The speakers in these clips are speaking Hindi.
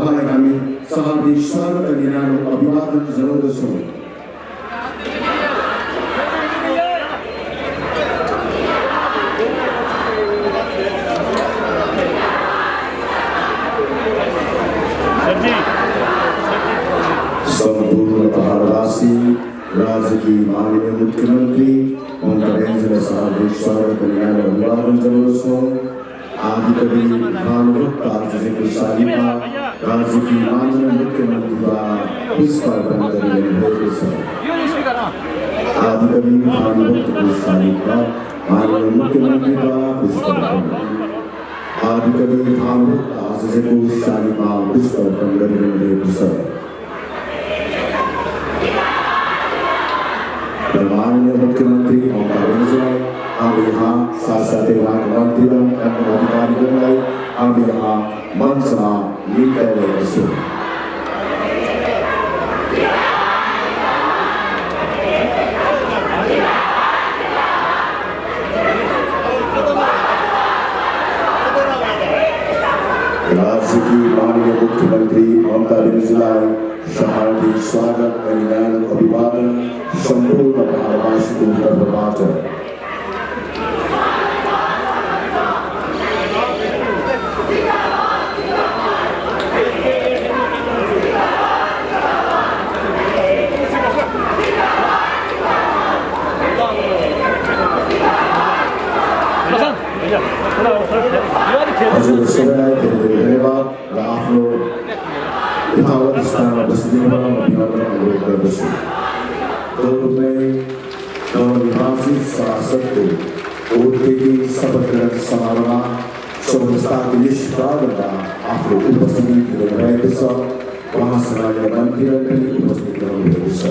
उहाँलाई हामी सहर्दिक स्वागत अनि न्यानो अभिवादन जनाउँदछौँ। सम्पूर्ण पहाडवासी राज्य की माननीय मुख्यमंत्री उनका बेंजल सहर्दिक स्वागत अनि न्यानो अभिवादन जनाउँदछौँ। आदिकवि भानुभक्त आचार्य गोसालीमा राज्य की माननीय मुख्यमंत्रीद्वारा पुष्पार्पण गरिएको छ। आदिकवि भानुभक्त गोसालीमा माननीय मुख्यमंत्रीद्वारा पुष्पार्पण आदिकवि भानुभक्त आचार्य गोसालीमा पुष्पार्पण गरिएको छ। माननीय मुख्यमंत्री ममता बेंजललाई हामी यहाँ साथसाथै उहाँका मन्त्रीगण एवं अधिकारीगणलाई हामी यहाँ मञ्चमा लिइरहेका छौँ। राज्य की माननीय मुख्यमंत्री ममता बेंजललाई हार्दिक स्वागत अनि न्यानो अभिवादन सम्पूर्ण पहाडवासीको तर्फबाट। हजुर सबैलाई धेरै धेरै धन्यवाद र आफ्नो यथावत स्थानमा बसिदिनुमा म विनम्र अनुरोध गर्दछु। नवनिर्वाचित सांसदको ओतदेखि शपथ ग्रहण समारोहमा चौरस्ताको यस प्राङ्गणमा आफ्नो उपस्थिति दिनुभएको छ। उहाँसँगले मन्त्रीहरू पनि उपस्थित रहनुभएको छ।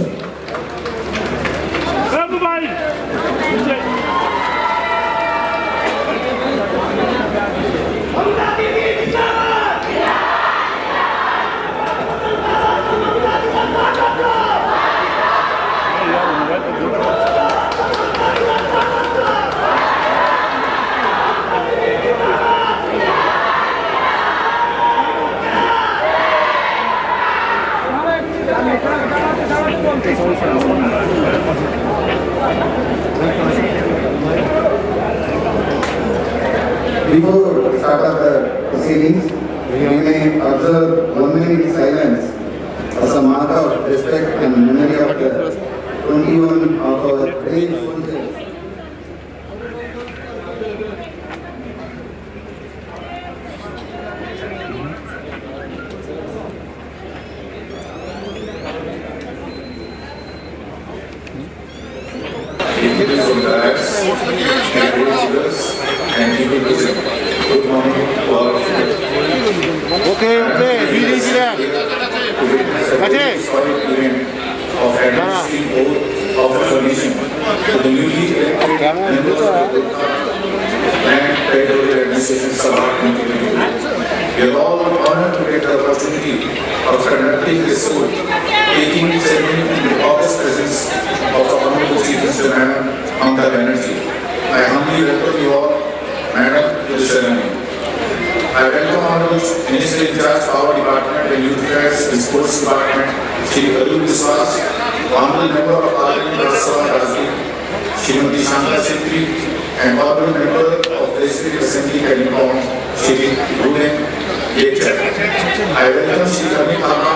Before start of the proceedings, we may observe 1 minute silence as a mark of respect and memory of the 21 of our brave soldiers. Good morning to all of you. Okay, really there. Of administering oath of affirmation to the newly elected members of the Land Territorial Administration Sabha 2022. We are all honored to get the opportunity of conducting this oath, taking the ceremony in the august presence of the Honorable Chief Minister Madam Mamata Banerjee. I humbly welcome you all, Madam, to the ceremony. I welcome Honorable Minister in charge of Power Department and Youth Affairs and Sports Department, Shri Arun Biswas, Honorable Member of Parliament Rajya Sabha Rajgir, Shrimati Shanta Chhetri, and Honorable Member of the Legislative Assembly Kalimpong, Shri Ruben Yetcher. I welcome Shri Amit Thapa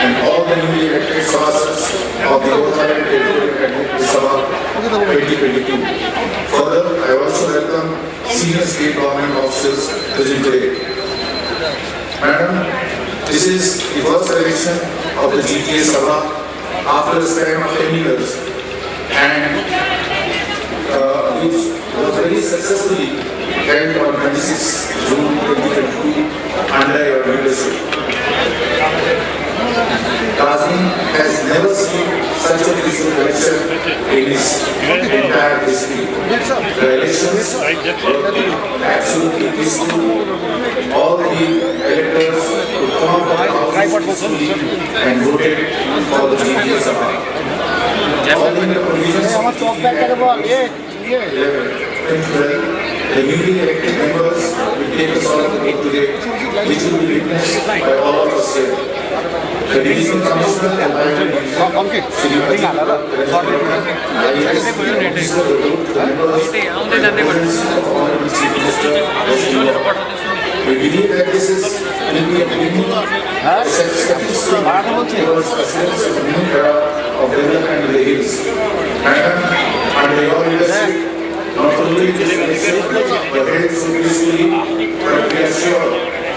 and all the newly elected Sabhasats of the Odharan Territorial Administrative Sabha 2022. Further, I also welcome senior state government officers present today. Madam, this is the first election of the GTA Sabha after a span of 10 years and which was very successfully held on 26 June 2022 under your leadership. Kazim has never seen such a peaceful election in his entire history. The elections were absolutely peaceful. All the electors could come out of the house peacefully and voted for the GTA Sabha. All in the provisions of 2012 The newly elected members will take a solemn oath today, which will be witnessed by all of us here. The Division Commissioner and Primary Division, Shri Ajit IAS, will administer the oath to the members and the presence of Honorable Chief Minister, West Bengal. We believe that this will be a beginning of a stepping stone towards assurance of a new era of development in the hills. Madam, under your leadership, not only this nation will head so peacefully, but we are sure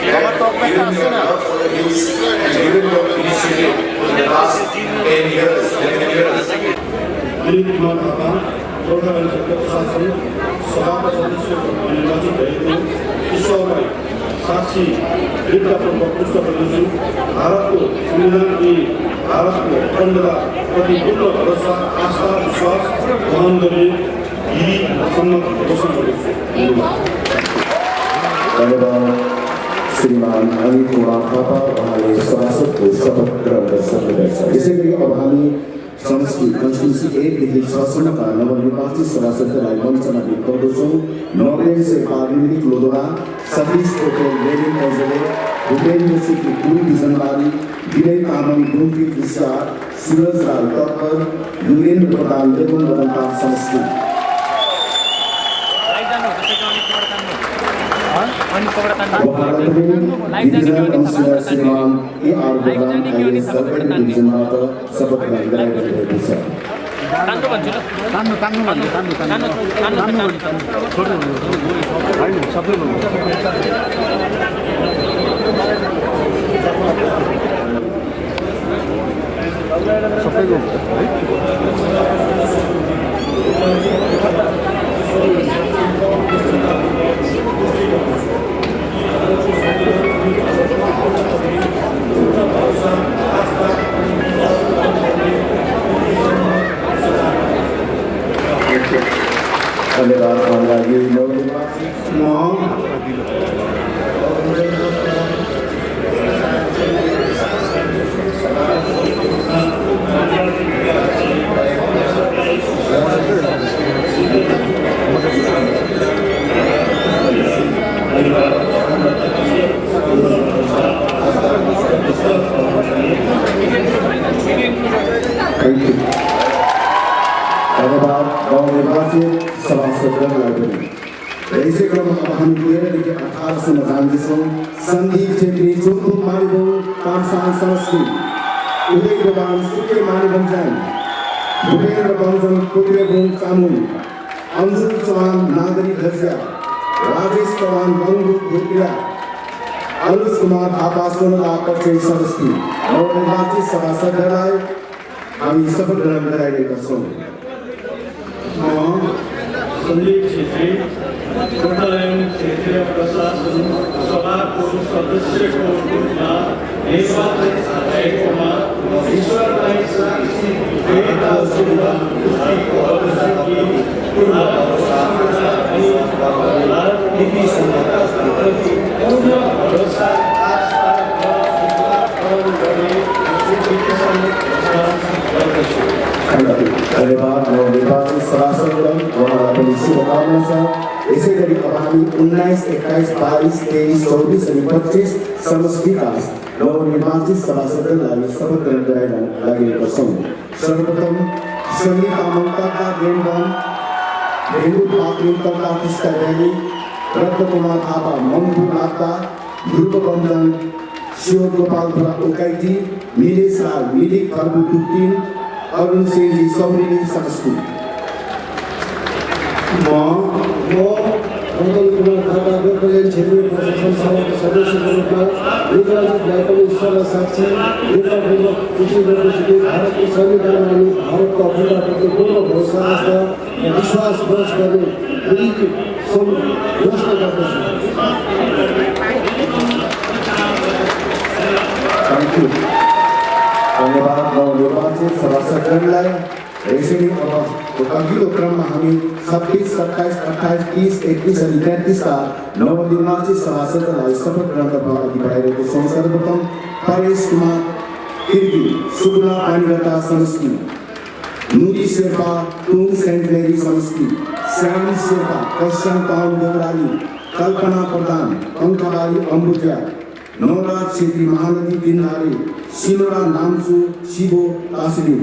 that given your love for the hills and given your initiative in the last 10 years, 11 years, साक्षी विद्यापूर्व पुष्ट गर्दछु भारतको संविधान भारतको अखण्डता प्रति पूर्ण भरोसा आस्था विश्वास वहन गर्ने विधिसम्म घोषणा गर्दछु। धन्यवाद श्रीमान अनिल कुमार थापा उहाँले सभासदको शपथ ग्रहण गर्नुभएछ। यसै गरी अब हामी समष्टि कन्स्टिट्युन्सी 1 देखि 6 सम्मका नवनिर्वाचित सभासदलाई मञ्चमा भेट गर्दछौँ। नवरेन शेर्पा रिम्बिक लोधोरा, सतीश पोखरेल रेलिङ पौजले, भूपेन्द्र सुकी गुरु बिजनबारी, विनय तामाङ डुम्फिक विस्तार, सुरज राई तत्पर, युरेन्द्र प्रधान देवुङ बदनपाल समष्टि। श्रीमान AR प्रधान IAS गलगढी डिभिजनबाट शपथ ग्रहण गराइरहेको छ। धन्यवाद उहाँलाई नवनिर्वाचित धन्यवाद नवनिर्वाचित सभासदहरूलाई पनि। यसै क्रममा अब हामी 13 देखि 18 सम्म जाँदैछौँ। सन्दीप छेत्री चोकु मालिबोङ पाठशाला समष्टि, उदय गोपाल सुके मालिबोङ जान, भूपेन्द्र बन्जन कोक्रेबोङ चामुङ, अन्जुल चौहान नागरी घसिया, राजेश चौहान बङ्गु भोटिया, अनुज कुमार थापा सोनला पक्षी समष्टि। नवनिर्वाचित सभासदहरूलाई हामी शपथ ग्रहण गराइरहेका छौँ। संदीप छेत्री कोटालयम क्षेत्रीय प्रशासन सभाको सदस्यको रूपमा निर्वाचित भएकोमा ईश्वरलाई साक्षी देवता शुभ पुष्टिको अवसरकी पूर्ण भरोसा अनि भारत नीति संहिताप्रति पूर्ण भरोसा आस्था र विश्वास गर्ने गर्दछु। धन्यवाद नवनिर्वाचित सभासदगण, उहाँलाई पनि शुभकामना छ। यसै गरी अब हामी 19, 21, 22, 23, 24 अनि 25 समष्टिका नवनिर्वाचित सभासदहरूलाई शपथ ग्रहण गराइन लागेका छौँ। सर्वप्रथम सनी तामाङ तथा रेणवन, रेणु पात्रिङ तथा टिस्टा भ्याली, रत्नकुमार थापा मङ्गु नाप्ता, ध्रुव बन्धन शिव गोपाल उकाइटी, निलेश राज मिलिक खर्बु टुक्टिन, अरुण सिंहजी सौरिनी समष्टि। अनिल कुमार थापा गोर्खाल्यान्ड क्षेत्रीय प्रशासन सभाको सदस्यको रूपमा निर्वाचित भएकोमा ईश्वरलाई साक्षी देवतापूर्वक पुष्टि गर्दछु कि भारतको संविधान अनि भारतको अखण्डताप्रति पूर्ण भरोसा आस्था र विश्वास व्यक्त गर्ने विधिसम्म घोषणा गर्दछु। धन्यवाद नवनिर्वाचित सभासदहरूलाई। यसरी अब अघिल्लो क्रममा हामी 26, 27, 28, 30, 31 अनि 33 का नवनिर्वाचित सभासदहरूलाई शपथ ग्रहणतर्फ अघि बढाइरहेको छौँ। सर्वप्रथम परेश कुमार तिर्की सुकुना पानीगट्टा समष्टि, नुदी शेर्पा टुङ सेन्ट मेरी समष्टि, श्याम शेर्पा, कश्यप ताउन देवराली, कल्पना प्रधान, टङ्काबारी अम्बुजा, नवराज छेत्री, महानदी दिनधारी, सिनोरा नाम्चु, शिवो तासिरी।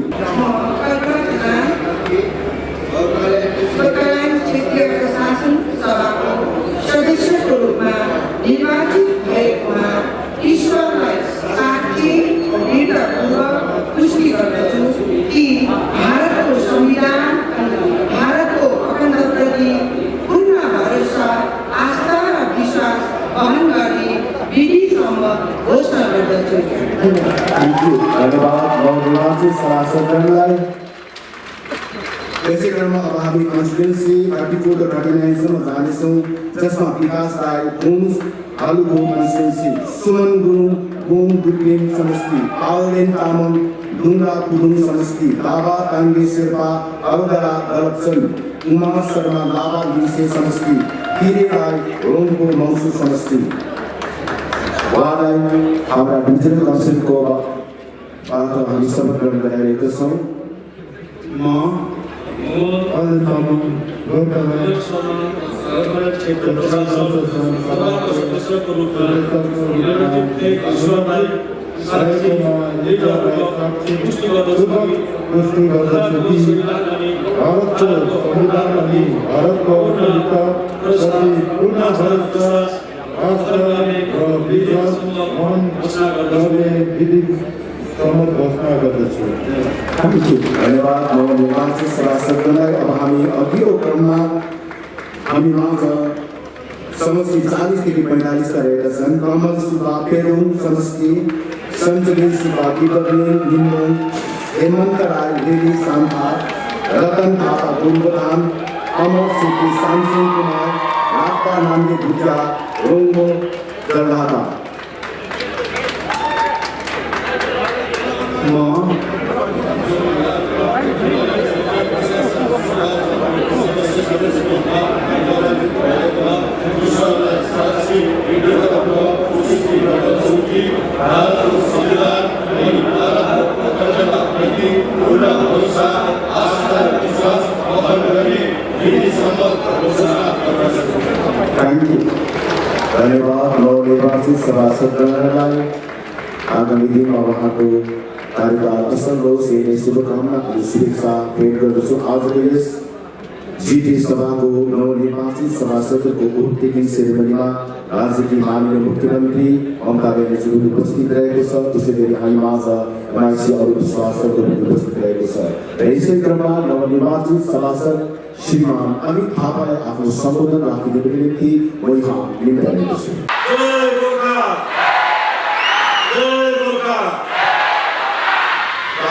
गोर्खाल्यान्ड क्षेत्रीय प्रशासन सभाको सदस्यको रूपमा निर्वाचित भएकोमा ईश्वरलाई साक्षी दृढपूर्वक पुष्टि गर्दछु कि भारतको संविधान अनि भारतको अखण्डताप्रति पूर्ण भरोसा, आस्था र विश्वास वहन गर्ने विधिसम्म घोषणा गर्दछु। धन्यवाद नवनिर्वाचित सभासदहरूलाई। त्यसै क्रममा अब हामी कन्स्टिट्युन्सी 34 र 39 सम्म जानेछौँ, जसमा विकास राई घुम हालुगो कन्स्टिट्युन्सी, सुमन गुरुङ घुम दुर्पिन समष्टि, पालदेन तामाङ डुङ्गा कुदुङ समष्टि, लाभा ताङ्गे शेर्पा अलगडा दलपचन, उमा शर्मा लाभा लिम्से समष्टि, पिरे राई रोङको मौसु समष्टि। उहाँलाई हाम्रा डिभिजनल काउन्सिलको बाट हामी समर्पण गरिरहेका छौँ। म अनिल तामाङ गोर्खाल्यान्ड क्षेत्र प्रशासन सभाको सदस्यको रूपमा निर्वाचित भएका ईश्वरलाई पुष्टि गर्दछु कि भारतको संविधान अनि भारतको अखण्डता प्रति पूर्ण भरोसा, आस्था र विश्वास वहन गर्ने विधिसम्म घोषणा गर्दछु। धन्यवाद नवनिर्वाचित सभासदहरूलाई। अब हामी अघिल्लो क्रममा हामी माझ समष्टि 40 देखि 45 का रहेका छन्। कमल सुब्बा पेरुङ समष्टि, सञ्जली सुब्बा विगतले निम्बोङ, हेमन्त राई देवी साम्पा, रतन थापा गोरुबथान, अमर छेत्री सामसिङ कुमार, लाप्पा नाम्गे भुटिया रोङ्गो जलढाका। धन्यवाद नवनिर्वाचित सभासदहरूलाई। आगामी दिनमा उहाँको कार्यकाल असल होस् यही शुभकामना अनि शुभेच्छा भेट गर्दछु। आजको यस जिटी सभाको नवनिर्वाचित सभासदको ओथ टेकिङ सेरेमनीमा राज्यकी माननीय मुख्यमन्त्री ममता ब्यानर्जी उपस्थित रहेको छ। त्यसै गरी हामी माझ मान्छे अरू सभासदहरू पनि उपस्थित रहेको छ र यसै क्रममा नवनिर्वाचित सभासद श्रीमान अमित थापालाई आफ्नो सम्बोधन राखिदिनुको निम्ति म यहाँ निम्ताएको छु।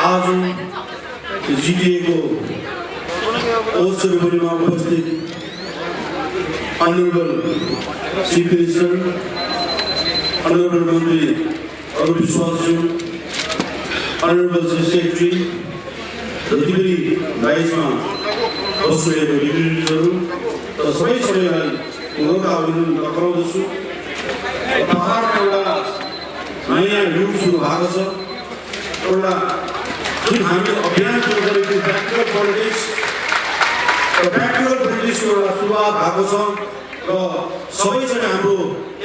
आज जिटिएको ओथ सेरेमनीमा उपस्थित अनरेबल चिफ मिनिस्टर, अनरेबल मन्त्री अरू विश्वासज्यू, अनरेबल चिफ सेक्रेटरी, जति पनि बाहिरमा बसिरहेको डिग्निटरीहरू र सबैलाई गोर्खा अभिनन्दन टक्राउँदछु। पहाडमा एउटा नयाँ युग सुरु भएको छ। एउटा जुन हामीले अभियान सुरु गरेको प्र्याक्टिकल पोलिटिक्सको एउटा सुरुवात भएको छ र सबैजना हाम्रो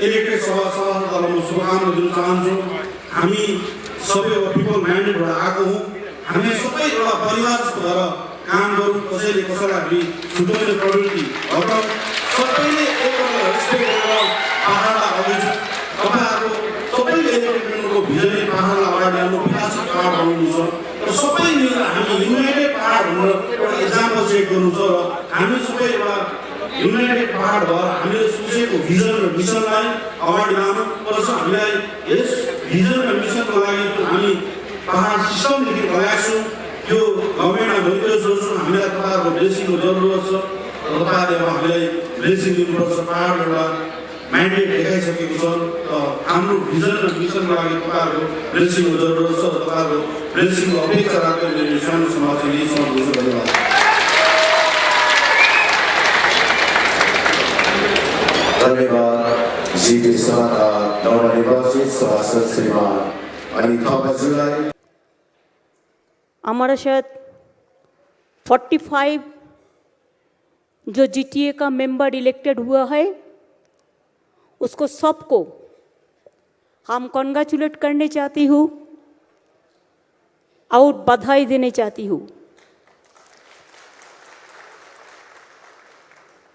इलेक्टेड सभासदहरूलाई म शुभकामना दिन चाहन्छु। हामी सबै अब पिपल म्यान्डेटबाट आएको हौँ। हामी सबै एउटा परिवार जस्तो भएर काम गरौँ। कसैले कसैलाई हामी छुट्याउने प्रवृत्ति हटाउँ। सबैले एकअर्कालाई रेस्पेक्ट गरेर पहाडलाई अघि तपाईँहरू सबैले इलेक्टेडको भिजनले पहाडलाई अगाडि ल्याउनु, विकासित पहाड बनाउनु छ र सबै मिलेर हामी युनाइटेड पहाड भनेर एउटा इक्जाम्पल सेट गर्नु छ र हामी सबै एउटा युनाइटेड पहाड भएर हामीले सोचेको भिजन र मिसनलाई अगाडि लानु पर्छ। हामीलाई यस भिजन र मिसनको लागि हामी पहाड सिस्टमदेखि लगाएको छौँ। यो गभर्मेन्टमा भइरहेको सोच्छौँ। हामीलाई तपाईँहरूको ब्लेसिङको जरुरत छ र तपाईँहरूले अब हामीलाई ब्लेसिङ दिनुपर्छ। पहाड एउटा म्यान्डेट देखाइसकेको छ र हाम्रो भिजन र मिसनको लागि तपाईँहरूको ब्लेसिङको जरुरत छ र तपाईँहरूको ब्लेसिङको अपेक्षा राखेर मेरो सानो समाजले यही समाप्त। धन्यवाद। धन्यवाद जिटी सभाका नवनिर्वाचित सभासद श्रीमान अनिल थापाज्यूलाई। हमारा शायद 45 जो जीटीए का मेंबर इलेक्टेड हुआ है उसको सबको हम कॉन्ग्रेचुलेट करने चाहती हूँ और बधाई देने चाहती हूँ।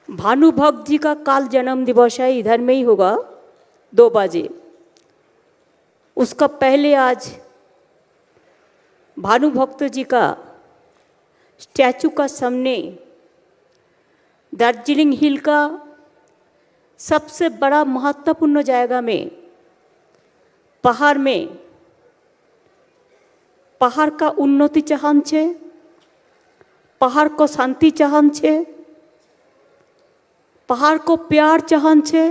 भानुभक्त जी का काल जन्म दिवस है, इधर में ही होगा 2 बजे। उसका पहले आज भानुभक्त जी का स्टैचू का सामने दार्जिलिंग हिल का सबसे बड़ा महत्वपूर्ण जगह में पहाड़ का उन्नति चाहन छे, पहाड़ को शांति चाहन छे, पहाड़ को प्यार चाहन छे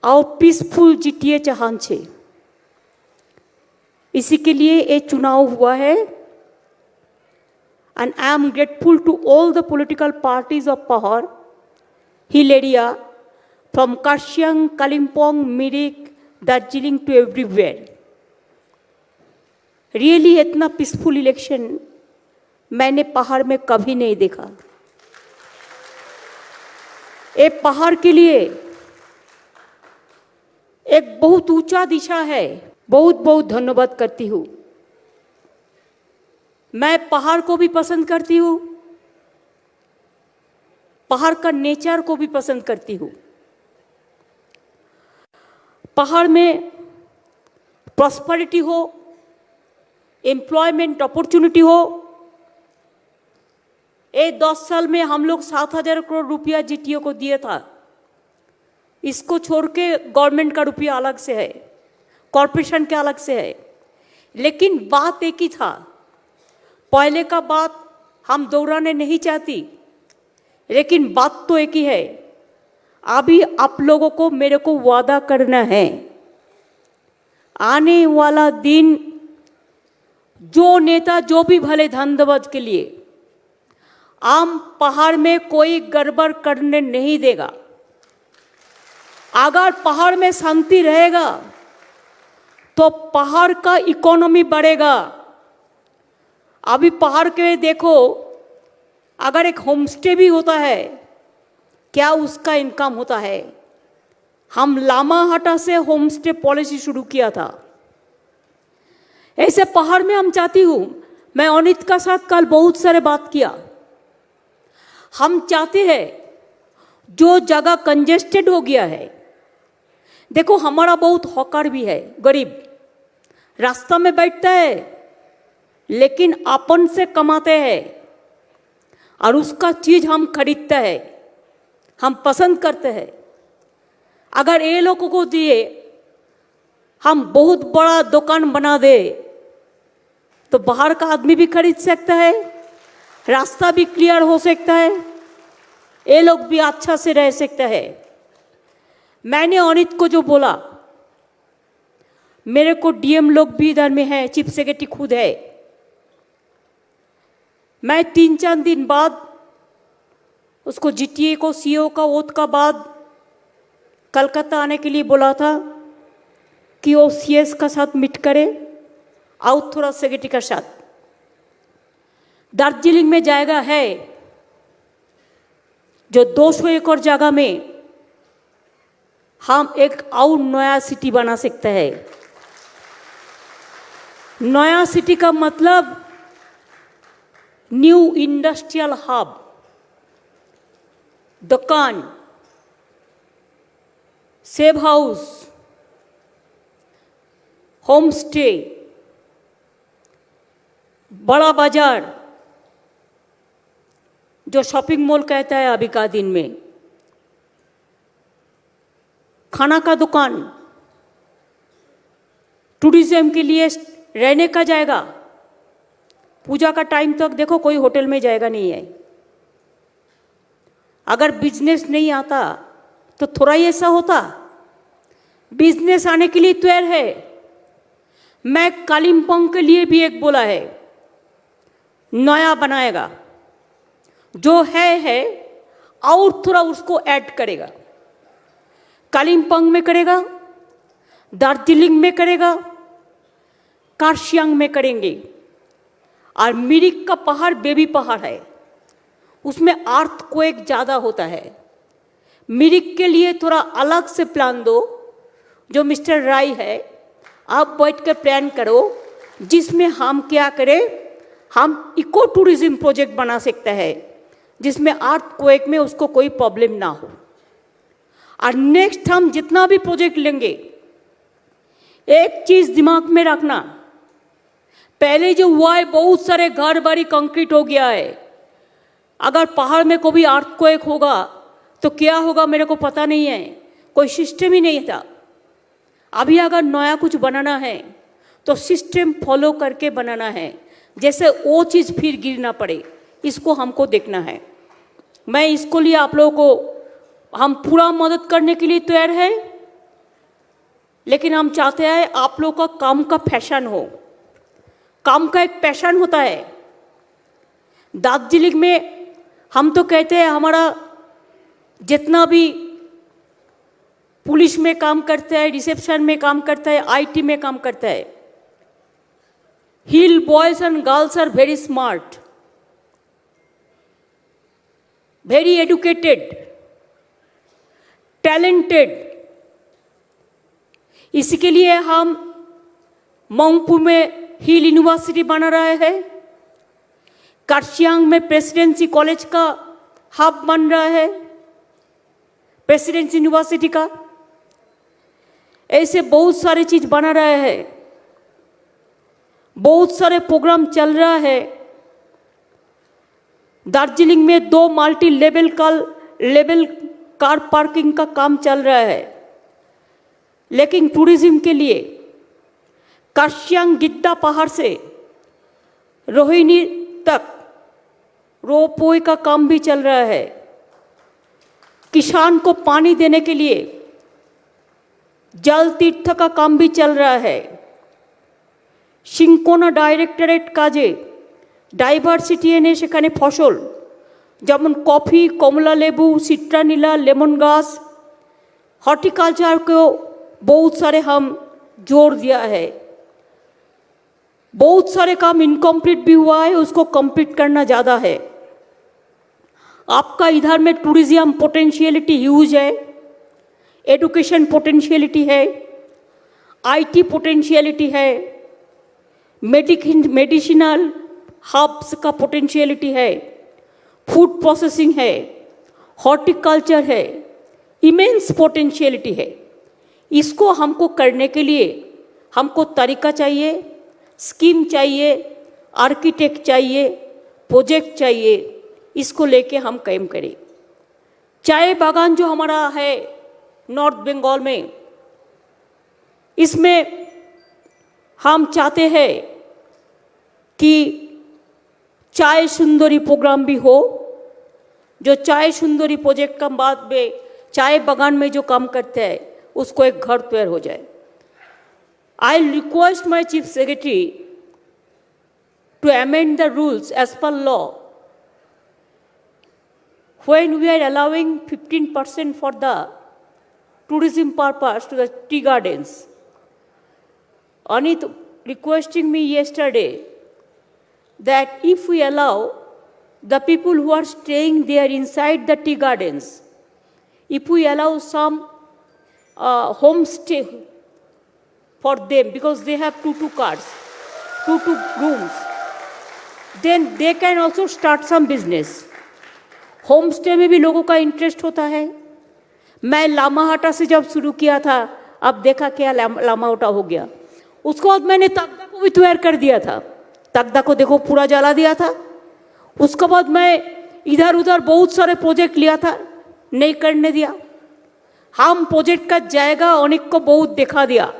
और पीसफुल जीटीए चाहन छे। इसी के लिए ये चुनाव हुआ है। And I am grateful to all the political parties of Pahar, Hill area, from Karsiang, Kalimpong, Mirik, Darjeeling to everywhere. Really इतना पीसफुल इलेक्शन मैंने पहाड़ में कभी नहीं देखा। ये पहाड़ के लिए एक बहुत ऊंचा दिशा है। बहुत बहुत धन्यवाद करती हूँ। मैं पहाड़ को भी पसंद करती हूँ, पहाड़ का नेचर को भी पसंद करती हूँ। पहाड़ में प्रॉस्पेरिटी हो, एम्प्लॉयमेंट अपॉर्चुनिटी हो। ये 10 साल में हम लोग 7,000 करोड़ रुपया जीटीए को दिया था। इसको छोड़ के गवर्नमेंट का रुपया अलग से है, कॉरपोरेशन के अलग से है, लेकिन बात एक ही था। पहले का बात हम दोहराने नहीं चाहती, लेकिन बात तो एक ही है। अभी आप लोगों को मेरे को वादा करना है, आने वाला दिन जो नेता जो भी भले धंधेबाज के लिए आम पहाड़ में कोई गड़बड़ करने नहीं देगा। अगर पहाड़ में शांति रहेगा तो पहाड़ का इकोनॉमी बढ़ेगा। अभी पहाड़ के देखो, अगर एक होमस्टे भी होता है, क्या उसका इनकम होता है। हम लामाहटा से होमस्टे पॉलिसी शुरू किया था। ऐसे पहाड़ में हम चाहती हूँ, मैं अनित का साथ कल बहुत सारे बात किया। हम चाहते हैं जो जगह कंजेस्टेड हो गया है, देखो हमारा बहुत हॉकर भी है, गरीब रास्ता में बैठता है लेकिन अपन से कमाते हैं और उसका चीज हम खरीदते हैं, हम पसंद करते हैं। अगर ये लोगों को दिए हम बहुत बड़ा दुकान बना दे तो बाहर का आदमी भी खरीद सकता है, रास्ता भी क्लियर हो सकता है, ये लोग भी अच्छा से रह सकता है। मैंने अनित को जो बोला, मेरे को डीएम लोग भी इधर में है, चीफ सेक्रेटरी खुद है। मैं 3-4 दिन बाद उसको जीटीए को सीईओ का ओथ का बाद कलकत्ता आने के लिए बोला था कि वो सीएस का साथ मीट करे और थोड़ा सेक्रेटरी का साथ। दार्जिलिंग में जाएगा है जो 200 एकड़ जगह में हम एक और नया सिटी बना सकते हैं। नया सिटी का मतलब न्यू इंडस्ट्रियल हब, दुकान, सेव हाउस, होम स्टे, बड़ा बाजार जो शॉपिंग मॉल कहता है अभी का दिन में, खाना का दुकान, टूरिज्म के लिए रहने का जाएगा। पूजा का टाइम तक देखो कोई होटल में जाएगा नहीं है। अगर बिजनेस नहीं आता तो थोड़ा ही ऐसा होता। बिजनेस आने के लिए तैयार है। मैं कालिम्पोंग के लिए भी एक बोला है, नया बनाएगा, जो है और थोड़ा उसको ऐड करेगा। कालिम्पोंग में करेगा, दार्जिलिंग में करेगा, कार्शियांग में करेंगे। और मिरिक का पहाड़ बेबी पहाड़ है, उसमें अर्थक्वेक ज़्यादा होता है। मिरिक के लिए थोड़ा अलग से प्लान दो, जो मिस्टर राय है, आप बैठ कर प्लान करो, जिसमें हम क्या करें, हम इको टूरिज्म प्रोजेक्ट बना सकते हैं, जिसमें अर्थक्वेक में उसको कोई प्रॉब्लम ना हो। और नेक्स्ट हम जितना भी प्रोजेक्ट लेंगे, एक चीज़ दिमाग में रखना, पहले जो हुआ है बहुत सारे घर बारी कंक्रीट हो गया है। अगर पहाड़ में कोई अर्थक्वेक होगा तो क्या होगा मेरे को पता नहीं है, कोई सिस्टम ही नहीं था। अभी अगर नया कुछ बनाना है तो सिस्टम फॉलो करके बनाना है, जैसे वो चीज़ फिर गिर ना पड़े, इसको हमको देखना है। मैं इसको लिए आप लोगों को हम पूरा मदद करने के लिए तैयार है, लेकिन हम चाहते हैं आप लोग का काम का पैशन हो। काम का एक पैशन होता है। दार्जिलिंग में हम तो कहते हैं हमारा जितना भी पुलिस में काम करता है, रिसेप्शन में काम करता है, आईटी में काम करता है, hill boys and girls are very smart, very educated, talented. इसी के लिए हम मंगपू में हिल यूनिवर्सिटी बना रहे हैं, कार्शियांग में प्रेसिडेंसी कॉलेज का हब बन रहा है, प्रेसिडेंसी यूनिवर्सिटी का। ऐसे बहुत सारे चीज बना रहे हैं, बहुत सारे प्रोग्राम चल रहा है। दार्जिलिंग में 2 मल्टी लेवल कार पार्किंग का काम चल रहा है। लेकिन टूरिज्म के लिए कार्शियांग गिद्दा पहाड़ से रोहिणी तक रोपवे का काम भी चल रहा है। किसान को पानी देने के लिए जल तीर्थ का काम भी चल रहा है। सिंकोना डायरेक्टरेट काजे डाइभार्सिटी एने सेखाने फसल যেমন কফি, কমলা লেবু, सिट्रानीला, लेमन घास, हॉर्टिकल्चर को बहुत सारे हम जोर दिया है। बहुत सारे काम इनकम्प्लीट भी हुआ है, उसको कंप्लीट करना ज़्यादा है। आपका इधर में टूरिज्म पोटेंशियलिटी ह्यूज है, एडुकेशन पोटेंशियलिटी है, आईटी पोटेंशियलिटी है, मेडिसिनल हब्स का पोटेंशियलिटी है, फूड प्रोसेसिंग है, हॉर्टिकल्चर है, इमेंस पोटेंशियलिटी है। इसको हमको करने के लिए हमको तरीका चाहिए, स्कीम चाहिए, आर्किटेक्ट चाहिए, प्रोजेक्ट चाहिए। इसको लेके हम काम करें। चाय बागान जो हमारा है नॉर्थ बंगाल में, इसमें हम चाहते हैं कि चाय सुंदरी प्रोग्राम भी हो। जो चाय सुंदरी प्रोजेक्ट का बाद में चाय बागान में जो काम करते हैं उसको एक घर तैयार हो जाए। I request my chief secretary to amend the rules as per law when we are allowing 15% for the tourism purpose to the tea gardens. Anit requesting me yesterday that if we allow the people who are staying there inside the tea gardens, if we allow some homestay for them because they have two cars, two rooms, then they can also start some business. Home stay में भी लोगों का इंटरेस्ट होता है। मैं लामाहाटा से जब शुरू किया था, अब देखा क्या लामाहाटा हो गया। उसको बाद मैंने तगदा को भी तैयार कर दिया था। तगदा को देखो पूरा जला दिया था। उसके बाद मैं इधर उधर बहुत सारे प्रोजेक्ट लिया था, नहीं करने दिया। हम प्रोजेक्ट का जाएगा अनेक को बहुत दिखा दिया।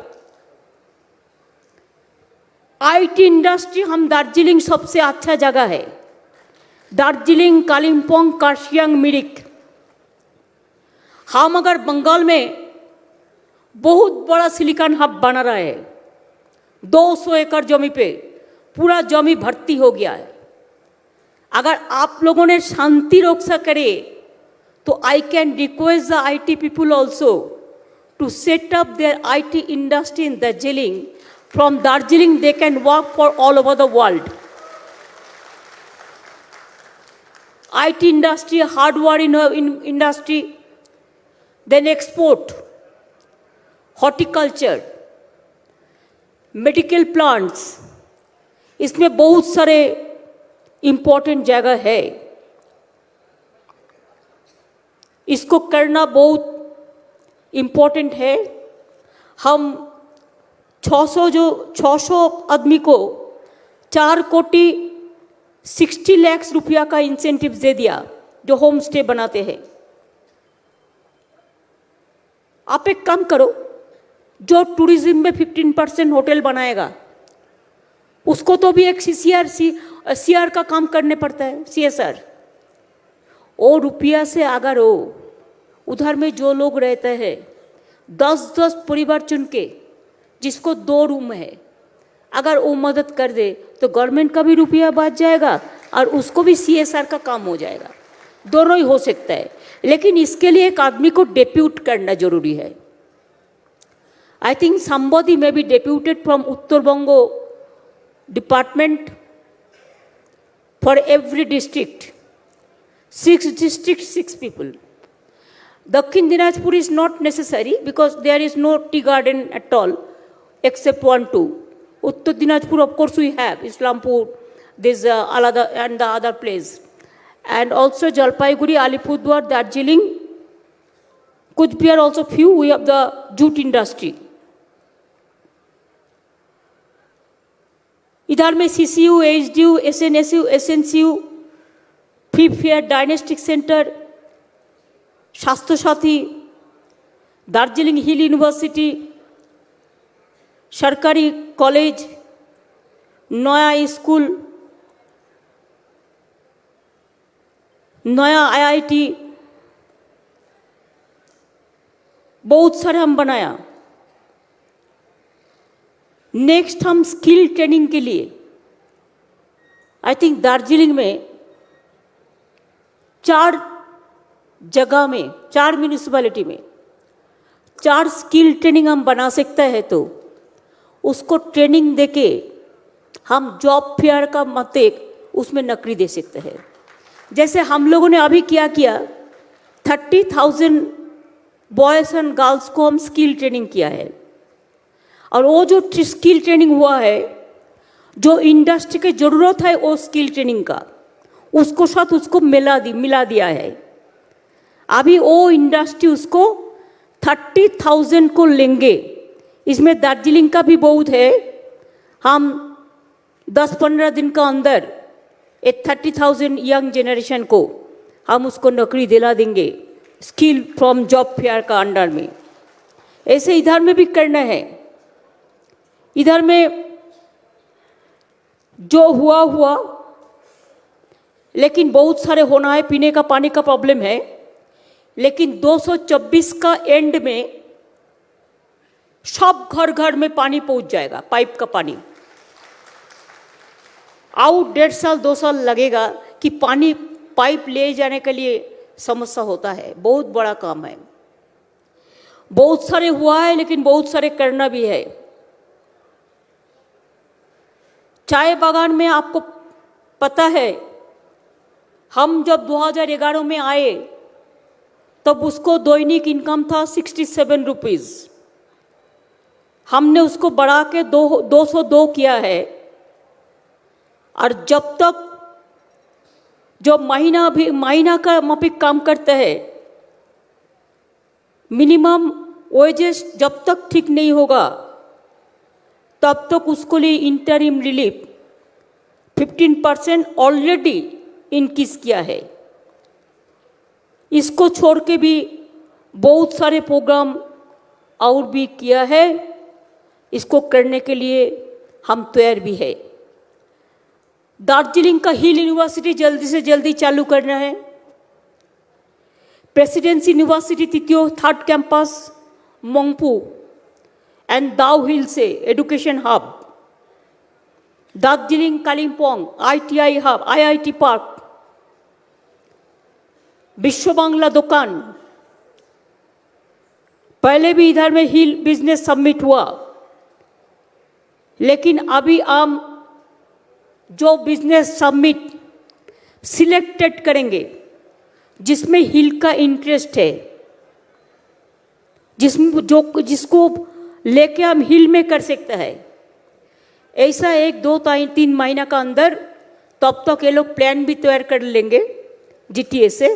आईटी इंडस्ट्री हम दार्जिलिंग सबसे अच्छा जगह है। दार्जिलिंग, कालिम्पोंग, कार्शियांग, मिरिक। हम अगर बंगाल में बहुत बड़ा सिलिकॉन हब बना रहे हैं, 200 एकड़ जमी पे पूरा जमी भर्ती हो गया है। अगर आप लोगों ने शांति रक्षा करे तो I can request the IT people also to set up their IT industry in Darjeeling. From Darjeeling they can work for all over the world. IT industry, hardware industry, then export, horticulture, medical plants, इसमें बहुत सारे इम्पोर्टेंट जगह है। इसको करना बहुत इम्पोर्टेंट है। हम 600 आदमी को 4,60 लाख रुपया का इंसेंटिव दे दिया जो होम स्टे बनाते हैं। आप एक काम करो, जो टूरिज्म में 15% होटल बनाएगा उसको तो भी एक CR का काम करने पड़ता है, CSR। वो रुपया से अगर हो उधर में जो लोग रहते हैं 10 परिवार चुन के, जिसको 2 रूम है, अगर वो मदद कर दे तो गवर्नमेंट का भी रुपया बच जाएगा और उसको भी CSR का काम हो जाएगा। दोनों ही हो सकता है, लेकिन इसके लिए एक आदमी को डेप्यूट करना जरूरी है। I think somebody may be deputed from Uttar Bango department for every district. 6 districts, 6 people. Dakhin Dinajpur is not necessary because there is no tea garden at all except 1-2. Uttar Dinajpur, of course, we have Islampur, this Alada and the other place. And also Jalpaiguri, Alipurduar, Darjeeling, Kuch Bihar also few, we have the jute industry. इधर में CCU, HDU, SNSU, SNCU, free fair diagnostic centre, स्वास्थ्य साथी, दार्जिलिंग हिल यूनिवर्सिटी, सरकारी कॉलेज, नया स्कूल, नया IIT, बहुत सारे हम बनाया। नेक्स्ट हम स्किल ट्रेनिंग के लिए आई थिंक दार्जिलिंग में 4 जगह में, 4 म्यूनिसिपैलिटी में 4 स्किल ट्रेनिंग हम बना सकते हैं, तो उसको ट्रेनिंग देके हम जॉब फेयर का मते उसमें नौकरी दे सकते हैं। जैसे हम लोगों ने अभी क्या किया, 30,000 बॉयज़ एंड गर्ल्स को हम स्किल ट्रेनिंग किया है। और वो जो स्किल ट्रेनिंग हुआ है, जो इंडस्ट्री की ज़रूरत है वो स्किल ट्रेनिंग का, उसको साथ उसको मिला दिया है। अभी वो इंडस्ट्री उसको 30,000 को लेंगे। इसमें दार्जिलिंग का भी बहुत है। हम 10-15 दिन का अंदर एक 30,000 यंग जनरेशन को हम उसको नौकरी दिला देंगे स्किल फ्रॉम जॉब फेयर का अंडर में। ऐसे इधर में भी करना है। इधर में जो हुआ, लेकिन बहुत सारे होना है। पीने का पानी का प्रॉब्लम है, लेकिन 224 का एंड में सब घर में पानी पहुंच जाएगा, पाइप का पानी। आउट 1.5 साल 2 साल लगेगा कि पानी पाइप ले जाने के लिए समस्या होता है। बहुत बड़ा काम है। बहुत सारे हुआ है, लेकिन बहुत सारे करना भी है। चाय बागान में आपको पता है, हम जब 2011 में आए तब उसको दैनिक इनकम था 67 रुपीज़। हमने उसको बढ़ा के 202 किया है। और जब तक जो महीना का माफिक काम करता है, मिनिमम वेजेस जब तक ठीक नहीं होगा तब तक उसको लिए इंटरिम रिलीफ 15% ऑलरेडी इंक्रीज किया है। इसको छोड़ के भी बहुत सारे प्रोग्राम और भी किया है। इसको करने के लिए हम तैयार भी है। दार्जिलिंग का हिल यूनिवर्सिटी जल्दी से जल्दी चालू करना है। Presidency university 3rd campus Mungpoo and Dow Hill से education hub, Darjeeling Kalimpong ITI hub, IIT park, Biswa Bangla दुकान। पहले भी इधर में हिल बिजनेस समिट हुआ, लेकिन अभी हम जो बिजनेस समिट सिलेक्टेड करेंगे जिसमें हिल का इंटरेस्ट है, जिसको लेके हम हिल में कर सकते हैं। ऐसा 1, 2, 3 महीना का अंदर तब तक ये लोग प्लान भी तैयार कर लेंगे जीटीए से,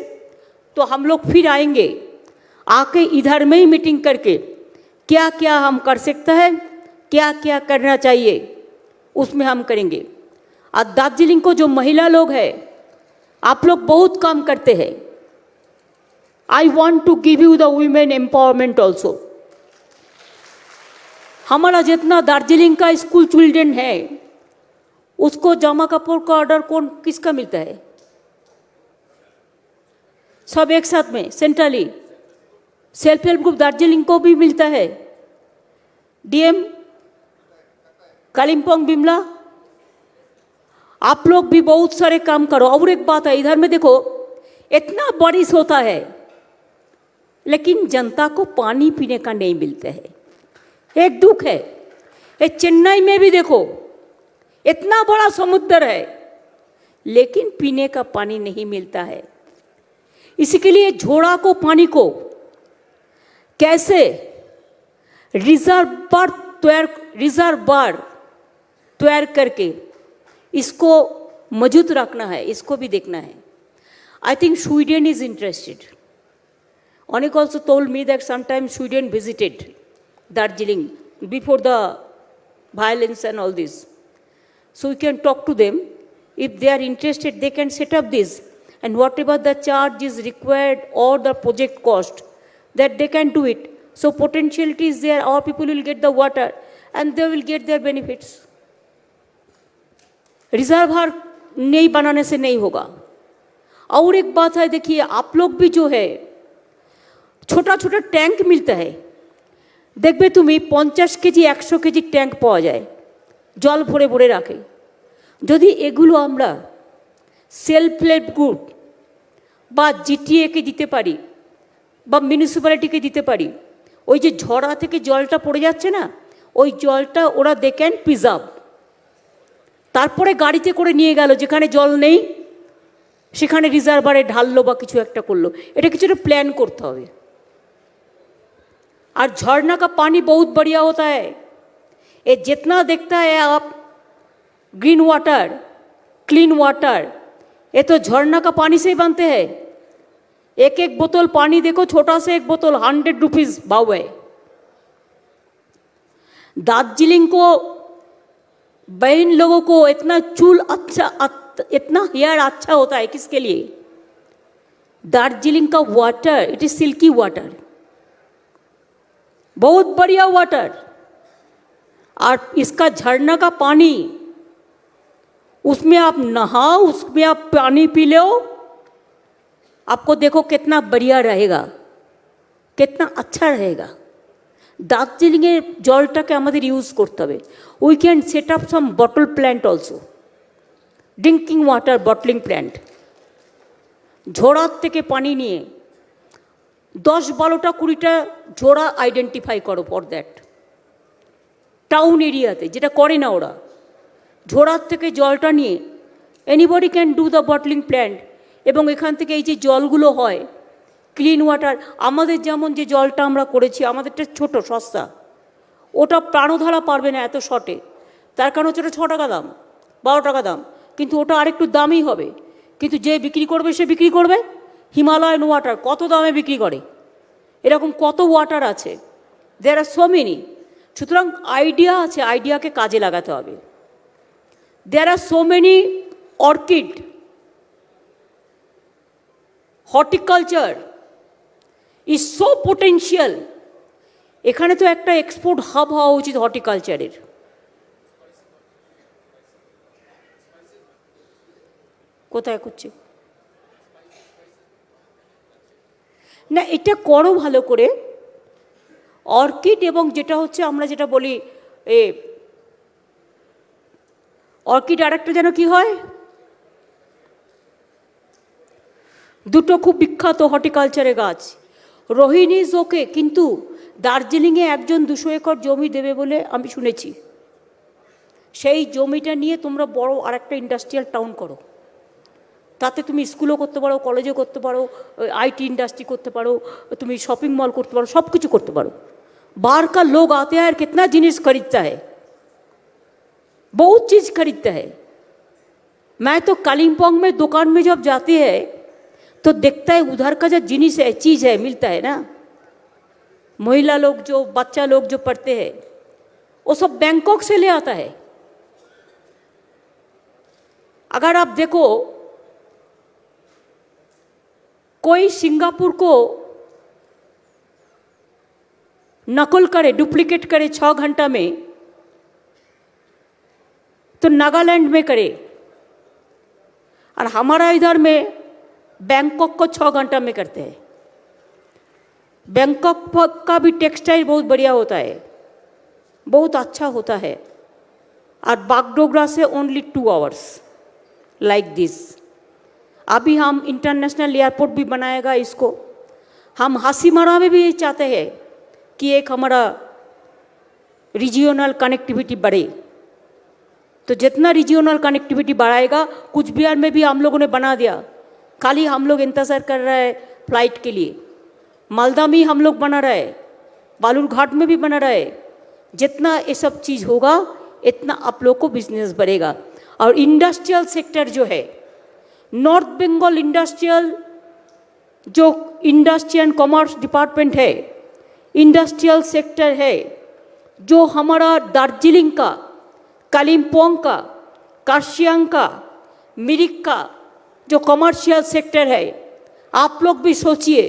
तो हम लोग फिर आएंगे, आके इधर में ही मीटिंग करके क्या क्या हम कर सकते हैं, क्या क्या करना चाहिए, उसमें हम करेंगे। और दार्जिलिंग को जो महिला लोग हैं, आप लोग बहुत काम करते हैं। I want to give you the women empowerment also. हमारा जितना दार्जिलिंग का स्कूल चिल्ड्रन है, उसको जामा कपड़ का ऑर्डर कौन किसका मिलता है? सब एक साथ में centrally self help group Darjeeling को भी मिलता है। डीएम कालिम्पोंग बिमला, आप लोग भी बहुत सारे काम करो। और एक बात है, इधर में देखो, इतना बारिश होता है लेकिन जनता को पानी पीने का नहीं मिलता है। एक दुख है। ये चेन्नई में भी देखो, इतना बड़ा समुद्र है लेकिन पीने का पानी नहीं मिलता है। इसके लिए झोड़ा को पानी को कैसे रिजर्वायर तैयार करके इसको मौजूद रखना है, इसको भी देखना है। I think Sweden is interested. Onik also told me that sometimes Sweden visited Darjeeling before the violence and all this. So we can talk to them. If they are interested, they can set up this. And whatever the charge is required or the project cost, that they can do it. So potentiality is there. Our people will get the water and they will get their benefits. Reservoir नहीं बनाने से नहीं होगा. और एक बात है, देखिए आप लोग भी जो है छोटा छोटा टैंक मिलता है, देखबे तुम्हें 50 কেজি 100 কেজি ট্যাঙ্ক পাওয়া যায়, জল ভরে ভরে রাখে। যদি এগুলো আমরা সেলফ হেল্প গ্রুপ বা জিটিএকে দিতে পারি বা মিউনিসিপ্যালিটিকে দিতে পারি, ওই যে ঝড়া থেকে জলটা পড়ে যাচ্ছে না, ওই জলটা ওরা দে ক্যান প্রিজার্ভ। তারপরে গাড়িতে করে নিয়ে গেল, যেখানে জল নেই সেখানে রিজার্ভারে ঢাললো বা কিছু একটা করলো। এটা কিছুটা प्लान করতে হবে। और झरना का पानी बहुत बढ़िया होता है। ये जितना देखता है आप ग्रीन वाटर, क्लीन वाटर, ये तो झरना का पानी से ही बनते हैं। एक एक बोतल पानी देखो, छोटा से एक बोतल 100 रुपीज भाव है। दार्जिलिंग को बहन लोगों को इतना चूल अच्छा, इतना हेयर अच्छा होता है, किसके लिए? दार्जिलिंग का water, it is silky water, बहुत बढ़िया वाटर। और इसका झरना का पानी, उसमें आप नहाओ, उसमें आप पानी पी लो, आपको देखो कितना बढ़िया रहेगा, कितना अच्छा रहेगा। दार्जिलिंगের জলটাকে আমাদের ইউজ করতে হবে। We can set up some bottle plant also, drinking water bottling plant. ঝোড়ার থেকে পানি নিয়ে 10-12টা 20টা ঝোড়া আইডেন্টিফাই করো ফর দ্যাট। টাউন এরিয়াতে যেটা করে না ওরা, ঝোড়ার থেকে জলটা নিয়ে anybody can do the bottling plant. এবং এখান থেকে এই যে জলগুলো হয় ক্লিন ওয়াটার, আমাদের যেমন যে জলটা আমরা করেছি, আমাদেরটা ছোট সস্তা, ওটা প্রাণধারা পারবে না এত শর্টে। তার কারণ হচ্ছে ওটা 6 টাকা দাম, 12 টাকা দাম, কিন্তু ওটা আরেকটু দামই হবে। কিন্তু যে বিক্রি করবে সে বিক্রি করবে হিমালয়ান ওয়াটার, কত দামে বিক্রি করে। এরকম কত ওয়াটার আছে, দেয়ার আর সো মেনি। সুতরাং আইডিয়া আছে, আইডিয়াকে কাজে লাগাতে হবে। There are so many orchid, horticulture is so potential. এখানে তো একটা এক্সপোর্ট হাব হওয়া উচিত হর্টিকালচারের। কোথায় করছে না, এটা করো ভালো করে। অর্কিড এবং যেটা হচ্ছে আমরা যেটা বলি এ অর্কিড, আর একটা যেন কি হয়, দুটো খুব বিখ্যাত হর্টিকালচারের গাছ। রোহিণী ওকে, কিন্তু দার্জিলিংয়ে একজন 200 একর জমি দেবে বলে আমি শুনেছি। সেই জমিটা নিয়ে তোমরা বড় আর একটা ইন্ডাস্ট্রিয়াল টাউন করো, তাতে তুমি স্কুলও করতে পারো, কলেজও করতে পারো, आईटी इंडस्ट्री করতে পারো, তুমি শপিং মল করতে পারো, सब कुछ করতে পারো। बाहर का लोग आते हैं और कितना जिनिस खरीदता है, बहुत चीज़ खरीदता है। मैं तो कालिम्पोंग में दुकान में जब जाती है तो देखता है उधर का जो जिनिस है, चीज़ है, मिलता है ना, महिला लोग जो, बच्चा लोग जो पढ़ते हैं वो सब बैंकॉक से ले आता है। अगर आप देखो कोई सिंगापुर को नकल करे, डुप्लीकेट करे 6 घंटा में, तो नागालैंड में करे, और हमारा इधर में बैंकॉक को 6 घंटा में करते हैं। बैंकॉक का भी टेक्सटाइल बहुत बढ़िया होता है, बहुत अच्छा होता है, और बागडोगरा से ओनली 2 आवर्स लाइक दिस। अभी हम इंटरनेशनल एयरपोर्ट भी बनाएगा इसको। हम हासीमारा में भी चाहते हैं कि एक हमारा रीजियोनल कनेक्टिविटी बढ़े, तो जितना रीजियोनल कनेक्टिविटी बढ़ाएगा, कुछ बिहार में भी हम लोगों ने बना दिया, खाली हम लोग इंतज़ार कर रहे हैं फ्लाइट के लिए। मालदा में हम लोग बना रहे, बालूरघाट में भी बना रहे। जितना ये सब चीज़ होगा इतना आप लोग को बिजनेस बढ़ेगा। और इंडस्ट्रियल सेक्टर जो है, नॉर्थ बंगाल इंडस्ट्रियल जो इंडस्ट्री एंड कॉमर्स डिपार्टमेंट है, इंडस्ट्रियल सेक्टर है, जो हमारा दार्जिलिंग का, कालिम्पोंग का, कार्शियांग का, मिरिक का जो कमर्शियल सेक्टर है, आप लोग भी सोचिए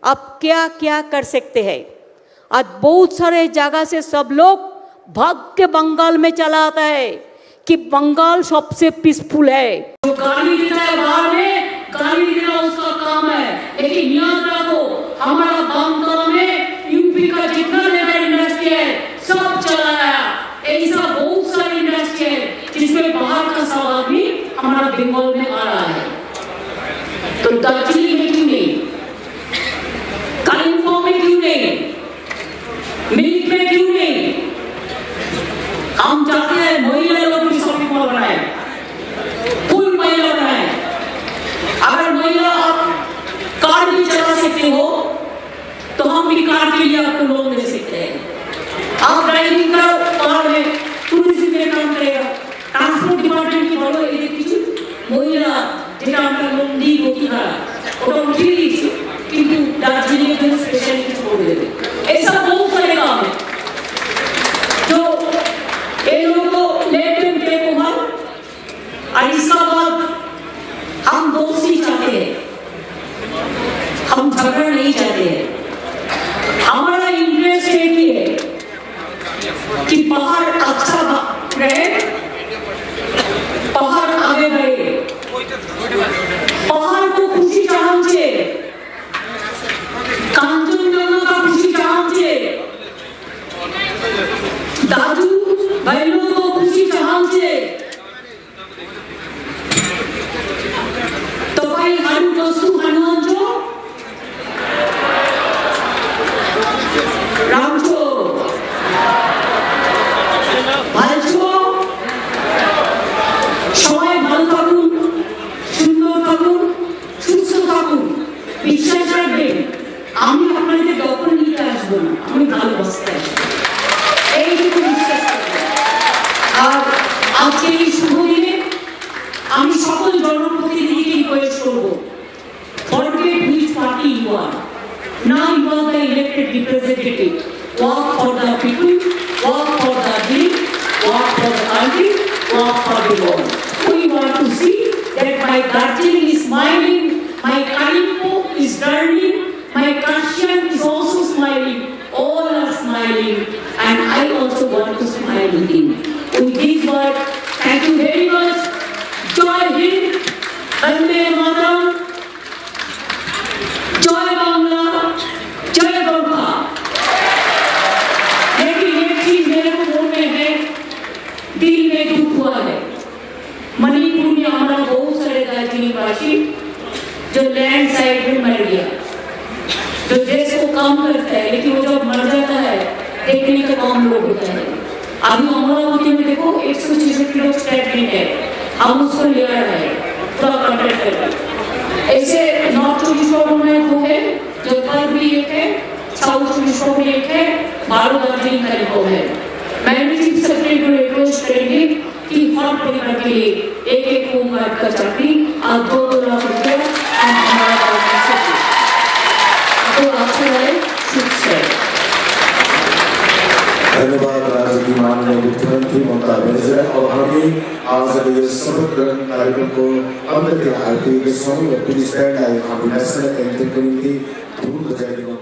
आप क्या क्या कर सकते हैं। आज बहुत सारे जगह से सब लोग भाग के बंगाल में चला आता है कि बंगाल सबसे पीसफुल है। जो गाली देता है बाहर में, गाली देना उसका काम है, लेकिन याद रखो हमारा बंगाल में यूपी का जितना लेबर इंडस्ट्री है सब चला है। ऐसा बहुत सारी इंडस्ट्री है जिसमें बाहर का सब आदमी हमारा बंगाल में आ रहा है। तो दार्जिलिंग में क्यों नहीं, कालिम्पोंग में क्यों नहीं, मिरिक में क्यों नहीं? हम चाहते हैं महिला लोग भी शॉपिंग मॉल बनाए, फुल महिला बनाए। अगर महिला आप कार भी चला सकते हो तो हम भी कार के लिए आपको लोन दे सकते हैं। आप ड्राइविंग करो, कार में टूरिज्म में काम करेगा, ट्रांसपोर्ट डिपार्टमेंट की बोलो ये কিছু মহিলা যেটা আমরা লোন দিই বন্ধুরা, ওটা উঠিয়ে দিয়েছি, কিন্তু দার্জিলিং এর জন্য স্পেশালি কিছু করে দেবে। ऐसा बहुत सारे काम है जो ये लोगों को लेट एंड टेक ओवर। और इसका बाद हम दोस्ती चाहते हैं, हम झगड़ा नहीं चाहते हैं। हमारा इंटरेस्ट एक ही है कि बाहर अच्छा रहे, बाहर आगे बढ़े, बाहर को खुशी चाहते, कांचनजंगा का खुशी चाहते, दादू भाइयों को खुशी चाहते। तो भाई हम दोस्तों हनुमानजो रामजो ভালো সবাই ভালো থাকুন, সুন্দর থাকুন, সুস্থ থাকুন। বিশ্বাস রাখবেন আমি আপনাদের দখল নিতে আসবো না, আমি ভালোবাসতে আসবো, এইটুকু বিশ্বাস রাখবেন। আর আজকে এই শুভ দিনে আমি সকল জনপ্রতিনিধিকে রিকোয়েস্ট করবো, forget which party you are. Now you are the elected representative. Work for the people, work for the dream, work for the country, work for the world. We want to see that my Darjeeling is smiling, my Kalimpong is turning, my Kashian is also smiling. All are smiling, and I also want to smile with him. With these words, thank you very much. Joy Hind, Vande Mataram, Joy Bangla, Joy Gorkha। लेकिन एक चीज मेरे को बोलने है, दिल में दुख हुआ है। मणिपुर में हमारा बहुत सारे दार्जिलिंग वासी जो लैंड साइड में मर गया, जो देश को काम करता है, लेकिन वो जब मर जाता है देखने का काम लोग होता है। अभी अमरावती में देखो 166 किलो स्टेटमेंट है, हम उसको ले आ रहे हैं, पूरा कॉन्ट्रैक्ट करें। ऐसे नॉर्थ 24 में 2 है, जोधपुर भी 1 है, साउथ 24 में 1 है, मारो दार्जिलिंग का 1 है। मैं भी चीफ सेक्रेटरी को रिक्वेस्ट करेंगे कि हर परिवार के लिए 1-1 होम गार्ड का चाकरी और 2-2 लाख रुपये हम हमारा गवर्नमेंट से दें। तो आपसे रहे शुभ से। धन्यवाद राज्य की माननीय मुख्यमंत्री ममता बनर्जी और हामी आज यो शपथ ग्रहण कार्यक्रम को अन्त्य आइपुगेका छौँ र पुलिस ब्यान्डलाई हाम्रो नेसनल एन्थेमको निम्ति धुन बजाइदिनु